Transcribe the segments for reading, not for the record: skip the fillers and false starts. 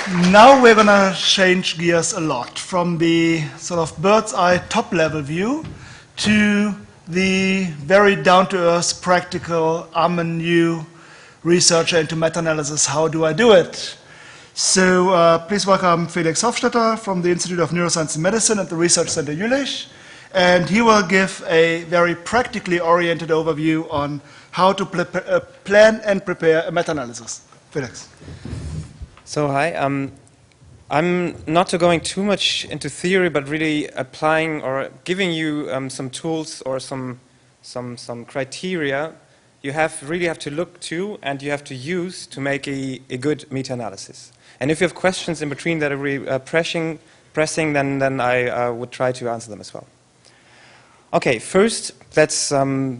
Now we're going to change gears a lot from the sort of bird's eye top level view to the very down-to-earth practical, I'm a new researcher into meta-analysis, how do I do it? So please welcome Felix Hofstetter from the Institute of Neuroscience and Medicine at the Research Center Jülich. And he will give a very practically oriented overview on how to plan and prepare a meta-analysis. Felix. So hi, I'm not going too much into theory, but really applying or giving you some tools or some criteria you really have to look to and you have to use to make a good meta-analysis. And if you have questions in between that are really pressing, then I would try to answer them as well. Okay, first let's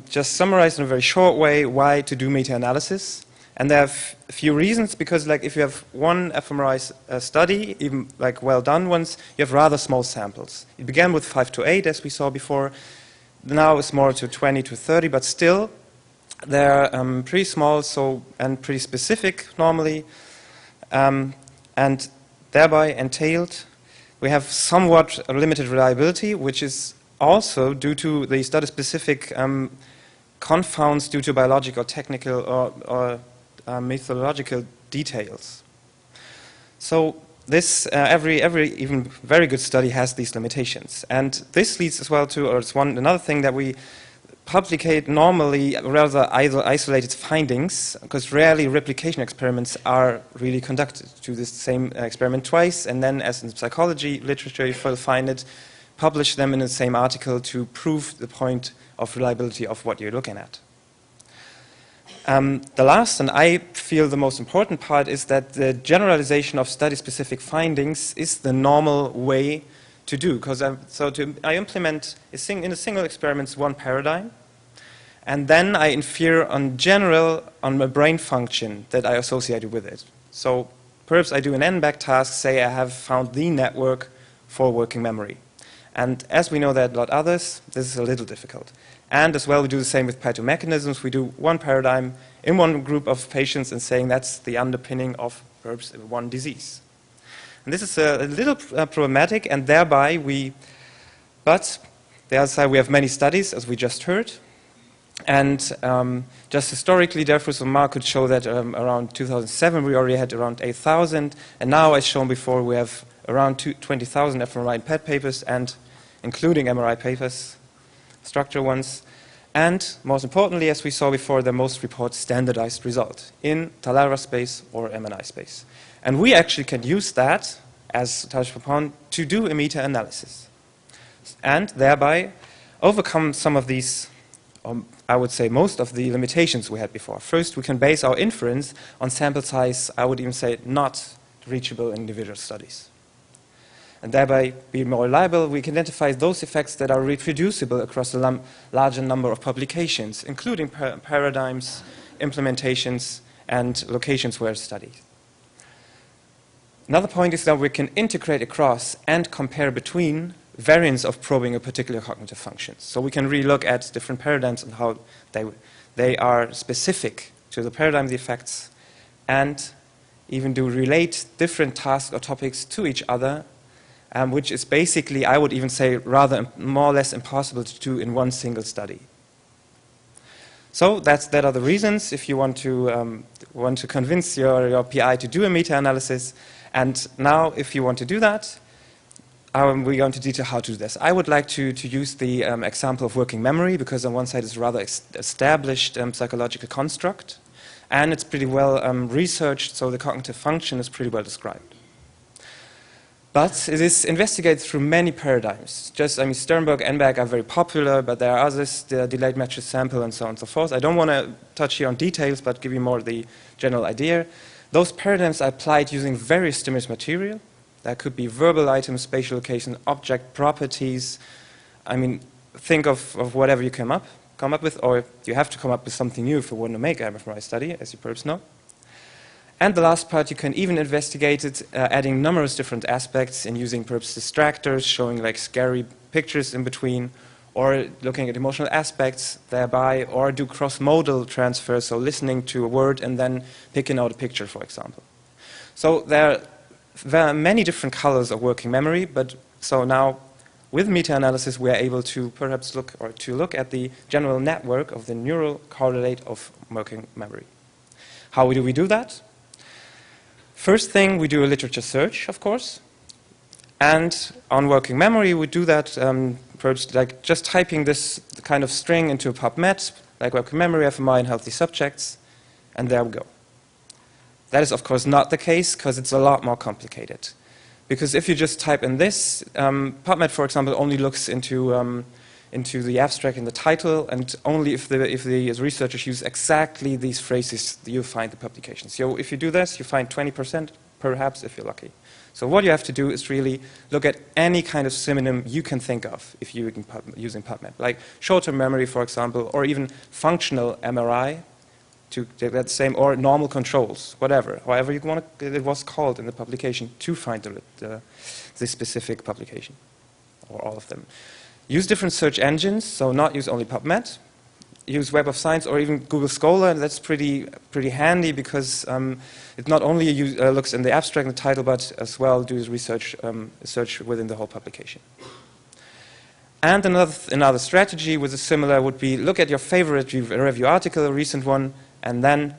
just summarize in a very short way why to do meta-analysis. And there are a few reasons, because like if you have one fMRI study, even like well done ones, you have rather small samples. It began with 5 to 8, as we saw before. Now it's more to 20 to 30, but still they're pretty small and pretty specific normally. And thereby entailed, we have somewhat limited reliability, which is also due to the study-specific confounds due to biological, technical, or methodological details. So this, every even very good study has these limitations. And this leads as well to, or it's another thing that we publicate normally rather isolated findings, because rarely replication experiments are really conducted. Do this same experiment twice, and then as in psychology literature you will find it, publish them in the same article to prove the point of reliability of what you're looking at. The last, and I feel the most important part, is that the generalization of study-specific findings is the normal way to do. Because I implement in a single experiment one paradigm, and then I infer on a brain function that I associated with it. So perhaps I do an n-back task, say I have found the network for working memory. And as we know that a lot others, this is a little difficult. And as well, we do the same with pathomechanisms. We do one paradigm in one group of patients and saying that's the underpinning of perhaps one disease. And this is a little problematic, and thereby but the other side, we have many studies, as we just heard. And just historically, therefore, Mark could show that around 2007, we already had around 8,000. And now, as shown before, we have around 20,000 fMRI and PET papers, and including MRI papers, structural ones, and most importantly, as we saw before, the most report standardized result in TALARA space or MNI space. And we actually can use that, as touched upon, to do a meta-analysis, and thereby overcome some of these, I would say most of the limitations we had before. First, we can base our inference on sample size, I would even say not reachable in individual studies. And thereby be more reliable, we can identify those effects that are reproducible across a larger number of publications, including paradigms, implementations, and locations where studied. Another point is that we can integrate across and compare between variants of probing a particular cognitive function. So we can really look at different paradigms and how they are specific to the paradigm, the effects, and even do relate different tasks or topics to each other, which is basically, I would even say, rather more or less impossible to do in one single study. So that are the reasons if you want to convince your PI to do a meta-analysis. And now, if you want to do that, we're going to detail how to do this. I would like to use the example of working memory, because on one side it's a rather established psychological construct, and it's pretty well researched, so the cognitive function is pretty well described. But it is investigated through many paradigms. Sternberg, Enberg are very popular, but there are others, the delayed matches sample, and so on and so forth. I don't want to touch here on details, but give you more the general idea. Those paradigms are applied using various stimulus material. That could be verbal items, spatial location, object properties. Think of whatever you come up with, or you have to come up with something new if you want to make an fMRI study, as you perhaps know. And the last part, you can even investigate it, adding numerous different aspects and using perhaps distractors, showing like scary pictures in between, or looking at emotional aspects thereby, or do cross-modal transfers, so listening to a word and then picking out a picture, for example. So there are many different colors of working memory, but so now with meta-analysis we are able to perhaps look at the general network of the neural correlate of working memory. How do we do that? First thing, we do a literature search, of course, and on working memory we do that approach like just typing this kind of string into a PubMed, like working memory, fMRI in healthy subjects, and there we go. That is, of course, not the case because it's a lot more complicated. Because if you just type in this, PubMed, for example, only looks into the abstract in the title, and only if the researchers use exactly these phrases, you find the publications. So if you do this, you find 20%, perhaps, if you're lucky. So what you have to do is really look at any kind of synonym you can think of if you're using PubMed, like short-term memory, for example, or even functional MRI, to get that same, or normal controls, whatever, however you want it was called in the publication to find the specific publication, or all of them. Use different search engines, so not use only PubMed. Use Web of Science or even Google Scholar, and that's pretty handy because it not only looks in the abstract and the title, but as well do research search within the whole publication. And another strategy with a similar would be look at your favorite review article, a recent one, and then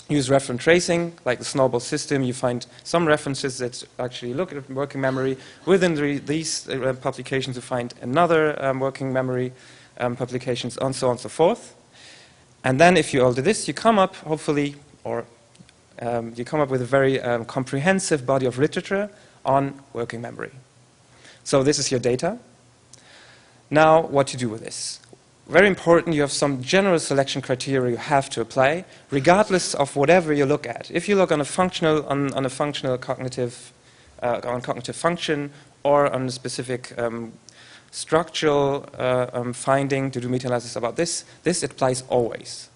use reference tracing, like the snowball system. You find some references that actually look at working memory. Within these publications, you find another working memory publications, and so on and so forth. And then if you all do this, you come up, hopefully, or you come up with a very comprehensive body of literature on working memory. So this is your data. Now, what to do with this? Very important, you have some general selection criteria you have to apply, regardless of whatever you look at. If you look on a functional, cognitive function, or on a specific structural finding to do meta-analysis about this applies always.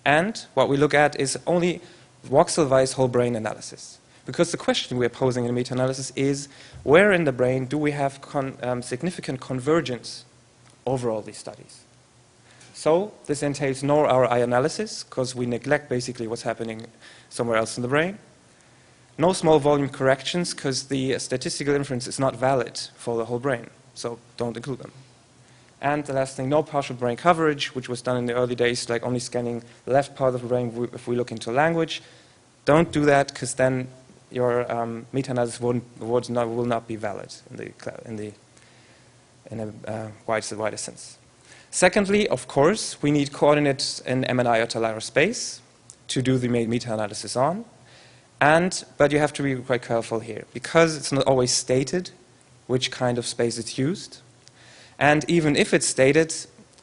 And what we look at is only voxel-wise whole brain analysis. Because the question we are posing in meta-analysis is, where in the brain do we have significant convergence over all these studies? So this entails no RI analysis, because we neglect basically what's happening somewhere else in the brain. No small volume corrections, because the statistical inference is not valid for the whole brain, so don't include them. And the last thing, no partial brain coverage, which was done in the early days, like only scanning the left part of the brain if we look into language. Don't do that, because then your meta-analysis will not be valid in a wider sense. Secondly, of course, we need coordinates in MNI or Talara space to do the meta-analysis on. But you have to be quite careful here, because it's not always stated which kind of space it's used. And even if it's stated,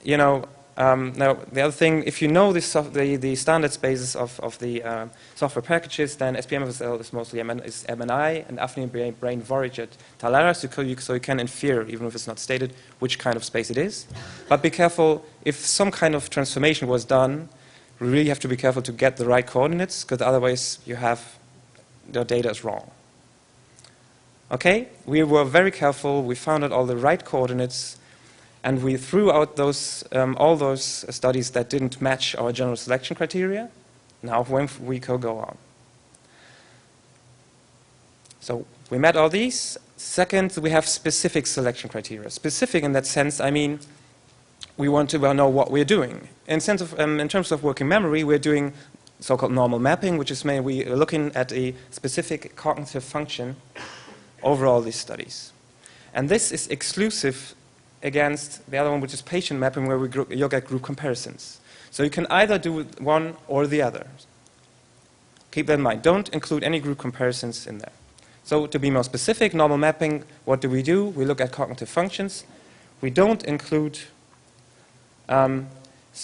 now the other thing, if you know the standard spaces of the software packages, then SPMFSL is mostly MNI, and Affinity Brain Voyage at Talara, so you can infer, even if it's not stated, which kind of space it is. But be careful, if some kind of transformation was done, we really have to be careful to get the right coordinates, because otherwise your data is wrong. Okay, we were very careful, we found out all the right coordinates, and we threw out all those studies that didn't match our general selection criteria. Now we could go on. So we met all these. Second, we have specific selection criteria. Specific in that sense, I mean, we want to know what we're doing. In terms of working memory, we're doing so-called normal mapping, which is mainly we're looking at a specific cognitive function over all these studies. And this is exclusive against the other one, which is patient mapping, where we look at group comparisons. So you can either do one or the other. Keep that in mind. Don't include any group comparisons in there. So to be more specific, normal mapping, what do? We look at cognitive functions. We don't include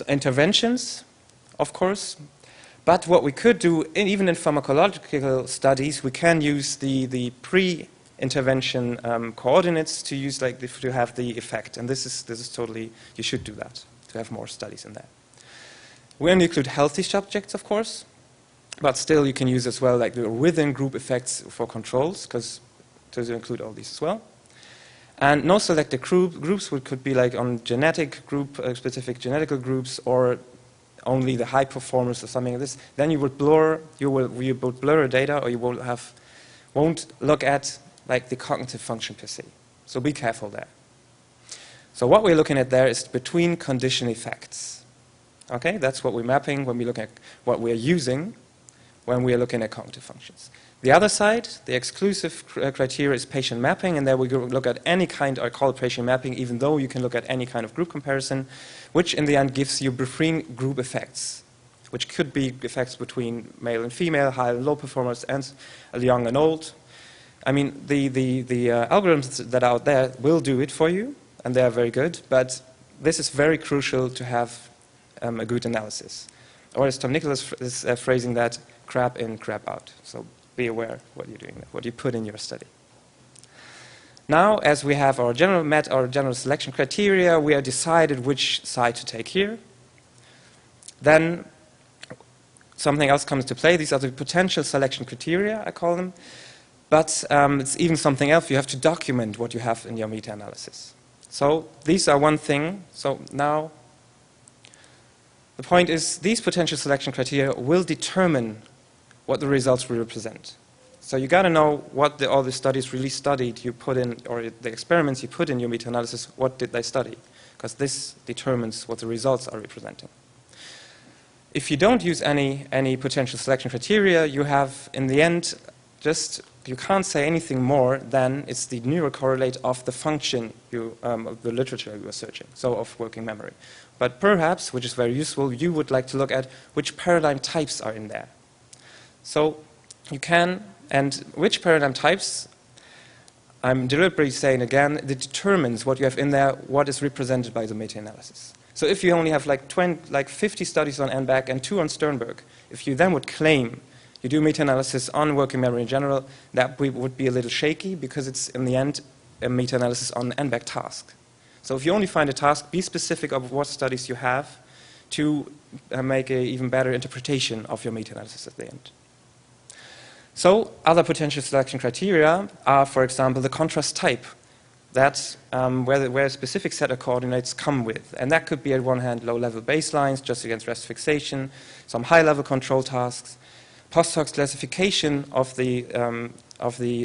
interventions, of course. But what we could do, even in pharmacological studies, we can use the pre-intervention coordinates to use to have the effect. And this is totally, you should do that, to have more studies in there. We only include healthy subjects, of course. But still, you can use as well the within group effects for controls, because to include all these as well. And no selected groups could be on genetic group, specific genetical groups, or only the high performers or something like this. Then you would blur, you would blur data, or you will have won't look at like the cognitive function per se. So be careful there. So what we're looking at there is between condition effects. Okay, that's what we're mapping when we look at what we're using when we're looking at cognitive functions. The other side, the exclusive criteria, is patient mapping, and there we look at any kind, I call it patient mapping, even though you can look at any kind of group comparison, which in the end gives you between group effects, which could be effects between male and female, high and low performers, and young and old. I mean, the algorithms that are out there will do it for you, and they are very good, but this is very crucial to have a good analysis. Or as Tom Nicholas is phrasing that, crap in, crap out. So be aware what you're doing, what you put in your study. Now, as we have our general selection criteria, we have decided which side to take here. Then something else comes to play. These are the potential selection criteria, I call them. But it's even something else. You have to document what you have in your meta-analysis. So these are one thing. So now the point is these potential selection criteria will determine what the results will represent. So you got to know what all the studies really studied you put in, or the experiments you put in your meta-analysis, what did they study? Because this determines what the results are representing. If you don't use any potential selection criteria, you have, in the end, you can't say anything more than it's the neurocorrelate of the function of the literature you are searching, so of working memory. But perhaps, which is very useful, you would like to look at which paradigm types are in there. So you can, and which paradigm types, I'm deliberately saying again, it determines what you have in there, what is represented by the meta-analysis. So if you only have like 50 studies on NBAC and 2 on Sternberg, if you then would claim you do meta-analysis on working memory in general, that would be a little shaky because it's in the end a meta-analysis on an NBAC task. So if you only find a task, be specific of what studies you have to make an even better interpretation of your meta-analysis at the end. So other potential selection criteria are, for example, the contrast type. That's where a specific set of coordinates come with. And that could be, at one hand, low-level baselines, just against rest fixation, some high-level control tasks, post-hoc classification of the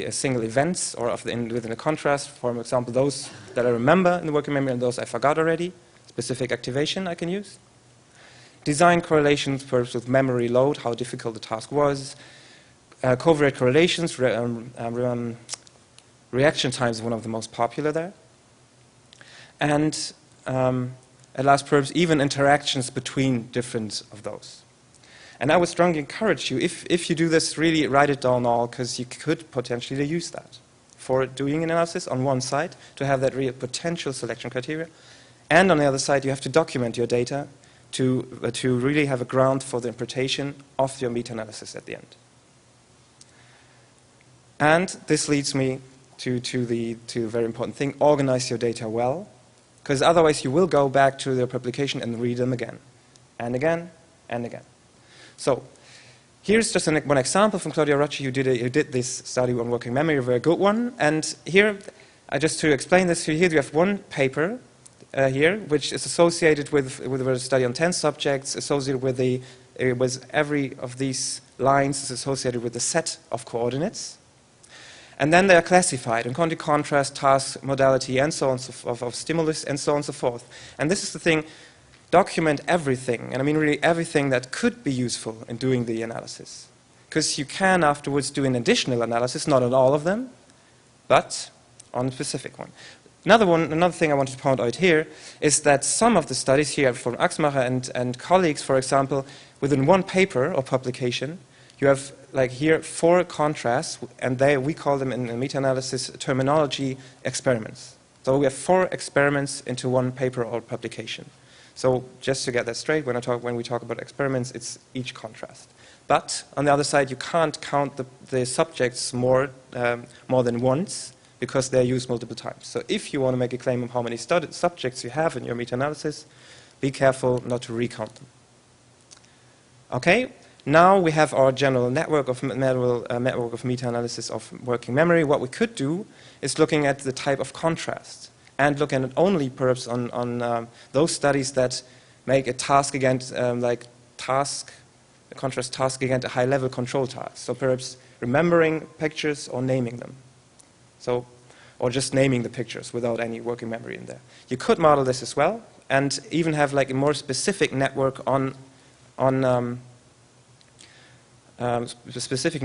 single events or within a contrast, for example, those that I remember in the working memory and those I forgot already, specific activation I can use. Design correlations, perhaps with memory load, how difficult the task was. Covariate correlations, reaction time is one of the most popular there. And at last, perhaps even interactions between different of those. And I would strongly encourage you, if you do this, really write it down all, because you could potentially use that for doing analysis on one side, to have that real potential selection criteria. And on the other side, you have to document your data to really have a ground for the interpretation of your meta-analysis at the end. And this leads me to a very important thing: organize your data well, because otherwise you will go back to the publication and read them again, and again, and again. So here's just one example from Claudia Rocci, who did this study on working memory, a very good one. And here, just to explain this, here you have one paper here, which is associated with a study on 10 subjects, associated with every of these lines is associated with a set of coordinates. And then they are classified in contrast, task, modality, and so on, of stimulus, and so on and so forth. And this is the thing: document everything, and I mean really everything that could be useful in doing the analysis. Because you can afterwards do an additional analysis, not on all of them, but on a specific one. Another thing I wanted to point out here is that some of the studies here from Axmacher and colleagues, for example, within one paper or publication, you have, like here, 4 contrasts, and we call them in meta-analysis terminology experiments. So we have 4 experiments into one paper or publication. So just to get that straight, when we talk about experiments, it's each contrast. But on the other side, you can't count the subjects more than once, because they're used multiple times. So if you want to make a claim of how many subjects you have in your meta-analysis, be careful not to recount them. Okay. Now we have our general network of meta-analysis of working memory. What we could do is looking at the type of contrast, and looking at only perhaps on those studies that make a task against a contrast task against a high-level control task. So perhaps remembering pictures or naming them. So, or just naming the pictures without any working memory in there. You could model this as well, and even have like a more specific network on specific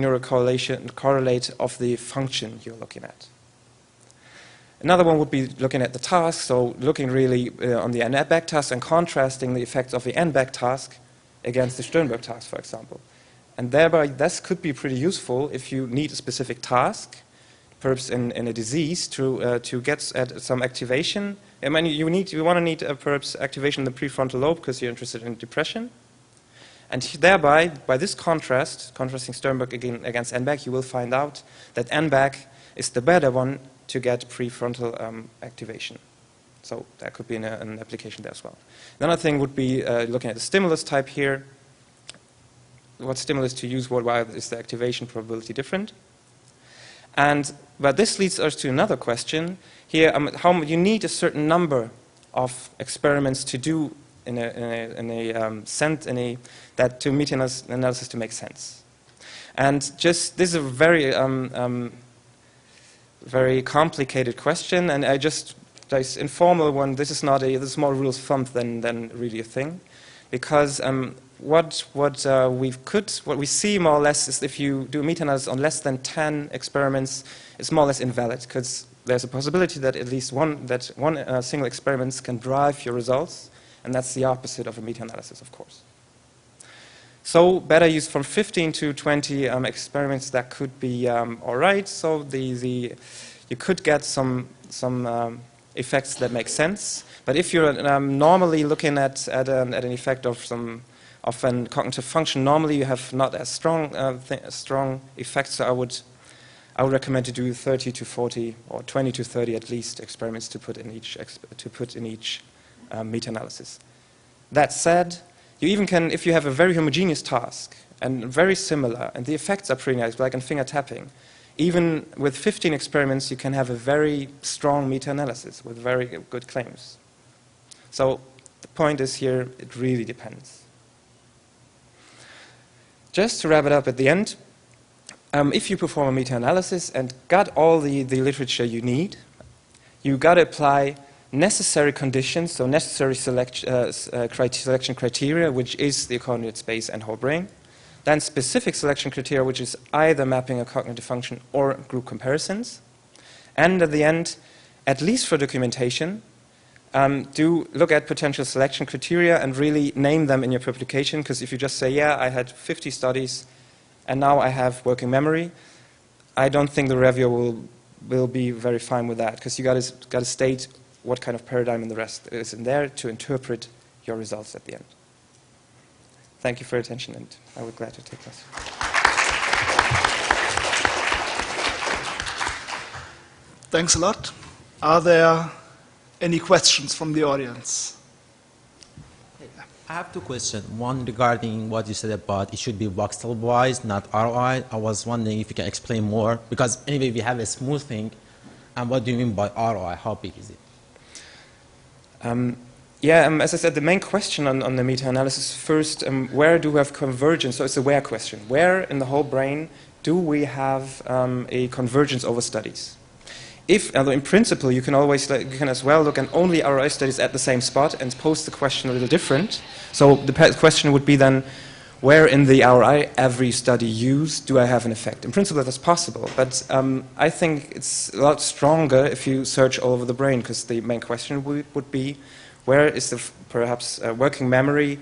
correlate of the function you're looking at. Another one would be looking at the task, so looking really on the n-back task and contrasting the effects of the n-back task against the Sternberg task, for example. And thereby, this could be pretty useful if you need a specific task, perhaps in a disease, to get at some activation. I mean, you want to need perhaps activation in the prefrontal lobe because you're interested in depression. And thereby, by this contrasting Sternberg against n-back, you will find out that n-back is the better one to get prefrontal activation. So that could be an application there as well. Another thing would be looking at the stimulus type here. What stimulus to use, why is the activation probability different? But this leads us to another question. Here, how you need a certain number of experiments to do that to meta-analysis to make sense. And just this is a very complicated question, and this informal one. This is not this is more rules of thumb than really a thing, because what we see more or less is if you do a meta-analysis on less than 10 experiments, it's more or less invalid because there's a possibility that at least one single experiment can drive your results, and that's the opposite of a meta-analysis, of course. So better use from 15 to 20 experiments. That could be all right. So you could get some effects that make sense. But if you're normally looking at an effect of a cognitive function, normally you have not as strong effects. So I would recommend to do 30 to 40 or 20 to 30 at least experiments to put in each meta-analysis. That said, you even can, if you have a very homogeneous task and very similar, and the effects are pretty nice, like in finger tapping, even with 15 experiments, you can have a very strong meta-analysis with very good claims. So the point is here, it really depends. Just to wrap it up at the end, if you perform a meta-analysis and got all the literature you need, you got to apply necessary conditions, so necessary selection criteria, which is the coordinate space and whole brain. Then specific selection criteria, which is either mapping a cognitive function or group comparisons. And at the end, at least for documentation, do look at potential selection criteria and really name them in your publication, because if you just say, yeah, I had 50 studies and now I have working memory, I don't think the reviewer will be very fine with that, because you got to state what kind of paradigm and the rest is in there to interpret your results at the end. Thank you for your attention, and I would be glad to take this. Thanks a lot. Are there any questions from the audience? I have two questions. One regarding what you said about it should be voxel-wise, not ROI. I was wondering if you can explain more, because anyway, we have a smoothing. And what do you mean by ROI? How big is it? As I said, the main question on the meta-analysis first, where do we have convergence? So it's a where question. Where in the whole brain do we have a convergence over studies? Although in principle, you can as well look at only ROI studies at the same spot and pose the question a little different. So the question would be then, where in the ROI every study used do I have an effect? In principle, that's possible, but I think it's a lot stronger if you search all over the brain, because the main question would be, where is the perhaps working memory,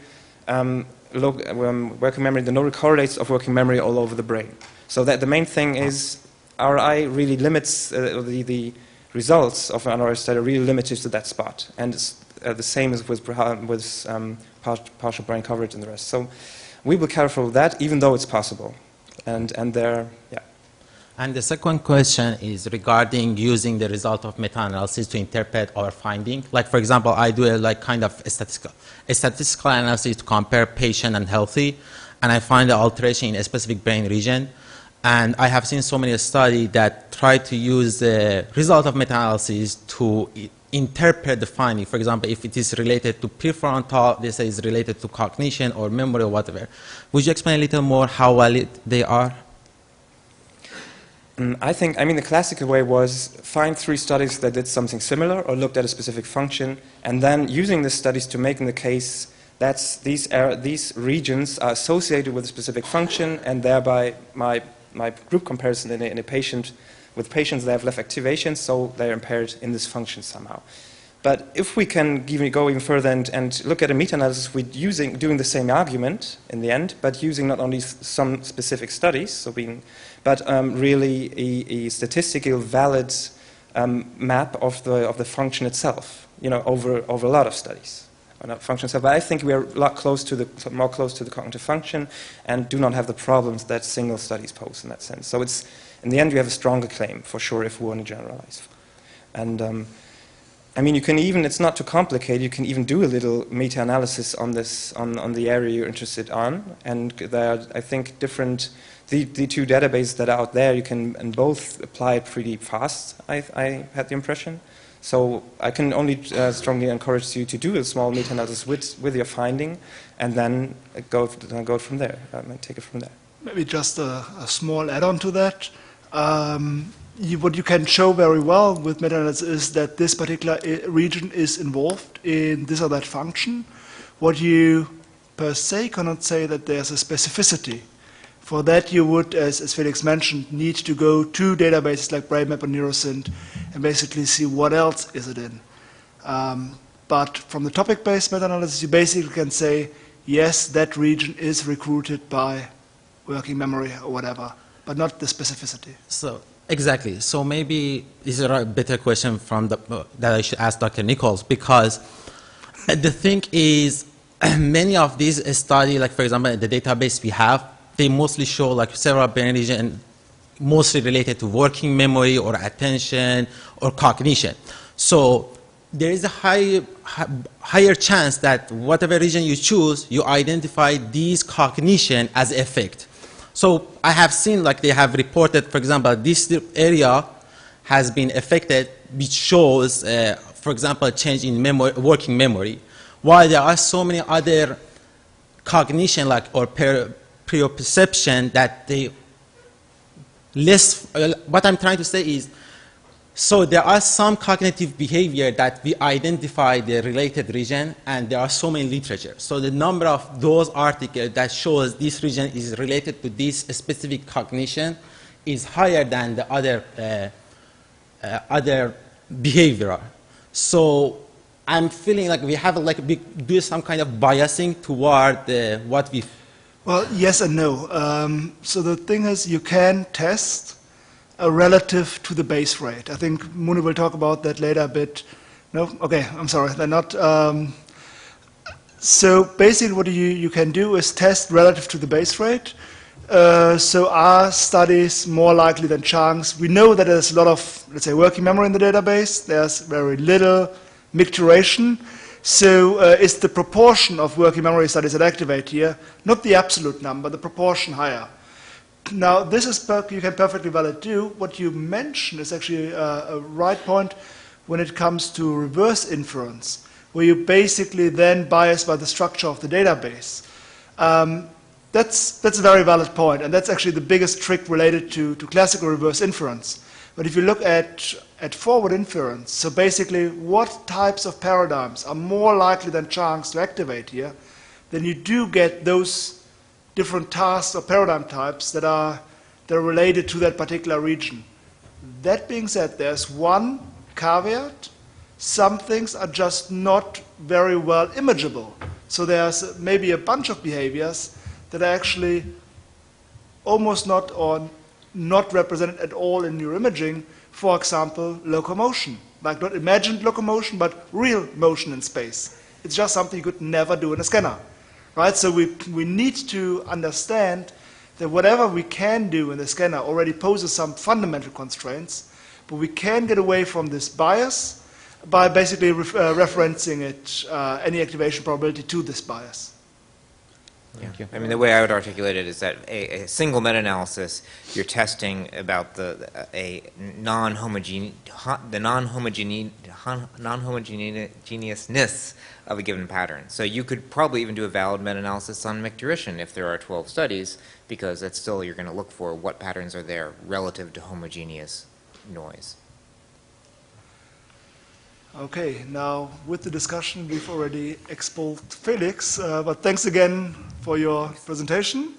working memory, the nodal correlates of working memory all over the brain. So that the main thing is RI really limits the results of an RI study are really limited to that spot, and it's the same as with partial brain coverage and the rest. So we will be careful with that, even though it's possible. And there, yeah. And the second question is regarding using the result of meta-analysis to interpret our finding. Like, for example, I do a kind of statistical analysis to compare patient and healthy, and I find the alteration in a specific brain region. And I have seen so many studies that try to use the result of meta-analysis to interpret the finding. For example, if it is related to prefrontal, they say it's related to cognition or memory or whatever. Would you explain a little more how valid they are? I think, I mean, the classical way was find 3 studies that did something similar or looked at a specific function, and then using the studies to make the case that these regions are associated with a specific function, and thereby my group comparison in a patient, with patients that have left activation, so they're impaired in this function somehow. But if we can go even further and look at a meta-analysis with doing the same argument in the end, but using not only some specific studies, but really a statistically valid map of the function itself, over a lot of studies. Not function itself, but I think we are a lot more close to the cognitive function, and do not have the problems that single studies pose in that sense. So it's, in the end, we have a stronger claim for sure if we want to generalize. And I mean, you can even, it's not too complicated, you can even do a little meta-analysis on this, on the area you're interested on, and there are, I think, different, the 2 databases that are out there, you can, and both apply it pretty fast, I had the impression. So I can only strongly encourage you to do a small meta-analysis with your finding, and then go from there, take it from there. Maybe just a small add-on to that. What you can show very well with meta-analysis is that this particular region is involved in this or that function. What you per se cannot say that there's a specificity. For that you would, as Felix mentioned, need to go to databases like BrainMap or Neurosynth and basically see what else is it in. But from the topic-based meta-analysis, you basically can say, yes, that region is recruited by working memory or whatever, but not the specificity. So exactly. So maybe this is a better question from that I should ask Dr. Nichols, because the thing is, many of these studies, like for example, the database we have, they mostly show like several brain regions mostly related to working memory or attention or cognition. So there is a higher chance that whatever region you choose, you identify these cognition as effect. So I have seen, like they have reported, for example, this area has been affected, which shows, for example, change in memory, working memory, while there are so many other cognition, like or perception that they less. What I'm trying to say is, so there are some cognitive behavior that we identify the related region, and there are so many literature. So the number of those articles that shows this region is related to this specific cognition is higher than the other behavior. So I'm feeling like we have we do some kind of biasing toward what we. Well, yes and no. So the thing is, you can test relative to the base rate. I think Muni will talk about that later a bit. No? Okay, I'm sorry, they're not. So basically what you can do is test relative to the base rate. So are studies more likely than chunks? We know that there's a lot of, let's say, working memory in the database. There's very little micturation. So is the proportion of working memory studies that activate here, not the absolute number, the proportion higher? Now, this is you can perfectly valid do. What you mentioned is actually a right point when it comes to reverse inference, where you basically then bias by the structure of the database. That's a very valid point, and that's actually the biggest trick related to classical reverse inference. But if you look at forward inference, so basically what types of paradigms are more likely than chunks to activate here, then you do get those different tasks or paradigm types that are related to that particular region. That being said, there's one caveat. Some things are just not very well imageable. So there's maybe a bunch of behaviors that are actually almost not or not represented at all in neuroimaging. For example, locomotion. Like not imagined locomotion, but real motion in space. It's just something you could never do in a scanner. Right? So we need to understand that whatever we can do in the scanner already poses some fundamental constraints, but we can get away from this bias by basically referencing it, any activation probability to this bias. Thank you. I mean, the way I would articulate it is that a single meta-analysis, you're testing about the non-homogeneousness of a given pattern. So you could probably even do a valid meta-analysis on micturition if there are 12 studies, because that's still, you're going to look for what patterns are there relative to homogeneous noise. Okay, now with the discussion, we've already exposed Felix, but thanks again for your presentation.